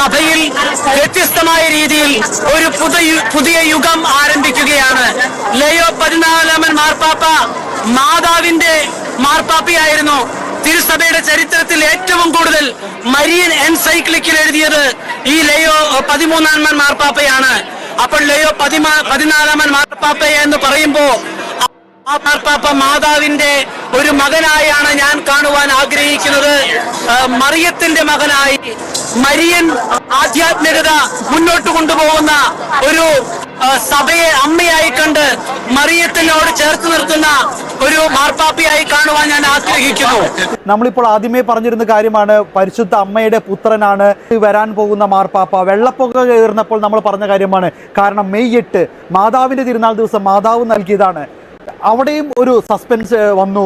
സഭയിൽ വ്യത്യസ്തമായ രീതിയിൽ ഒരു പുതിയ യുഗം ആരംഭിക്കുകയാണ്. ലയോ 14 മാർപ്പാപ്പ മാതാവിന്റെ മാർപ്പാപ്പയായിരുന്നു. തിരുസഭയുടെ ചരിത്രത്തിൽ ഏറ്റവും കൂടുതൽ മരിയൻ എൻസൈക്ലിക്കിൽ എഴുതിയത് ഈ ലയോ 13 മാർപ്പാപ്പയാണ്. അപ്പോൾ ലയോ 14 മാർപ്പാപ്പ എന്ന് പറയുമ്പോൾ ആ മാർപ്പാപ്പ മാതാവിന്റെ ഒരു മകനായാണ് ഞാൻ കാണുവാൻ ആഗ്രഹിക്കുന്നത്. മറിയത്തിന്റെ മകനായി മരിയൻ ആധ്യാത്മികത മുന്നോട്ട് കൊണ്ടുപോകുന്ന ഒരു സഭയെ അമ്മയായി കണ്ട് മറിയത്തിനോട് ചേർത്ത് നിർത്തുന്ന ഒരു മാർപ്പാപ്പയായി കാണുവാൻ ഞാൻ ആഗ്രഹിക്കുന്നു. നമ്മളിപ്പോൾ ആദ്യമേ പറഞ്ഞിരുന്ന കാര്യമാണ്, പരിശുദ്ധ അമ്മയുടെ പുത്രനാണ് വരാൻ പോകുന്ന മാർപ്പാപ്പ. വെള്ളപ്പൊക്കം കയറുന്നപ്പോൾ നമ്മൾ പറഞ്ഞ കാര്യമാണ്. കാരണം മെയ് 8 മാതാവിന്റെ തിരുനാൾ ദിവസം മാതാവ് നൽകിയതാണ്. അവിടെയും ഒരു സസ്പെൻസ് വന്നു,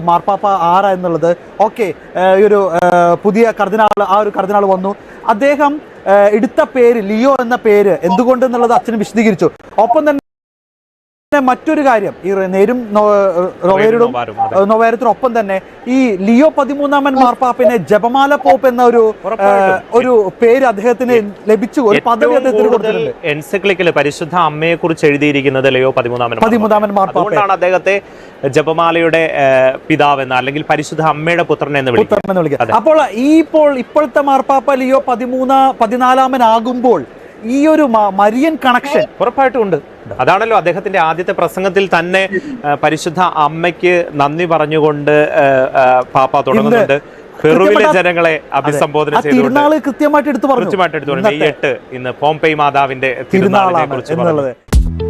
മാർപ്പാപ്പ ആരാ എന്നുള്ളത്. ഓക്കെ, ഈ ഒരു പുതിയ കർദിനാൾ, ആ ഒരു കർദിനാൾ വന്നു. അദ്ദേഹം എടുത്ത പേര് ലിയോ എന്ന പേര് എന്തുകൊണ്ടെന്നുള്ളത് അച്ഛന് വിശദീകരിച്ചു. ഒപ്പം തന്നെ മറ്റൊരു കാര്യം, ഈ നേരും നൊവേരത്തിനൊപ്പം തന്നെ ഈ ലിയോ 13 മാർപ്പാപ്പിനെ ജപമാല പോപ്പ് എന്ന ഒരു പേര് അദ്ദേഹത്തിന് ലഭിച്ചു, ഒരു പദവി അദ്ദേഹത്തിന് കൊടുത്തിട്ടുണ്ട്. എൻസൈക്ലിക്കിൽ പരിശുദ്ധ അമ്മയെ കുറിച്ച് എഴുതിയിരിക്കുന്നത് ലിയോ 13 മാർപ്പാപ്പയാണ്. അദ്ദേഹത്തെ ജപമാലയുടെ പിതാവെന്ന് അല്ലെങ്കിൽ പരിശുദ്ധ അമ്മയുടെ പുത്രൻ എന്ന് വിളിക്കുക. അപ്പോൾ ഇപ്പോഴത്തെ മാർപ്പാപ്പ ലിയോ 14 ആകുമ്പോൾ ഈ ഒരു മരിയൻ കണക്ഷൻ ഉറപ്പായിട്ടും ഉണ്ട്. അതാണല്ലോ അദ്ദേഹത്തിന്റെ ആദ്യത്തെ പ്രസംഗത്തിൽ തന്നെ പരിശുദ്ധ അമ്മയ്ക്ക് നന്ദി പറഞ്ഞുകൊണ്ട് പാപ്പ തുടങ്ങുന്നുണ്ട്. പെറുവിലെ ജനങ്ങളെ അഭിസംബോധന ചെയ്തുകൊണ്ട് കൃത്യമായിട്ട് എടുത്തു പറഞ്ഞു. മെയ് 8 ഇന്ന് പോംപെയ് മാതാവിന്റെ തിരുനാളിനെ കുറിച്ച്.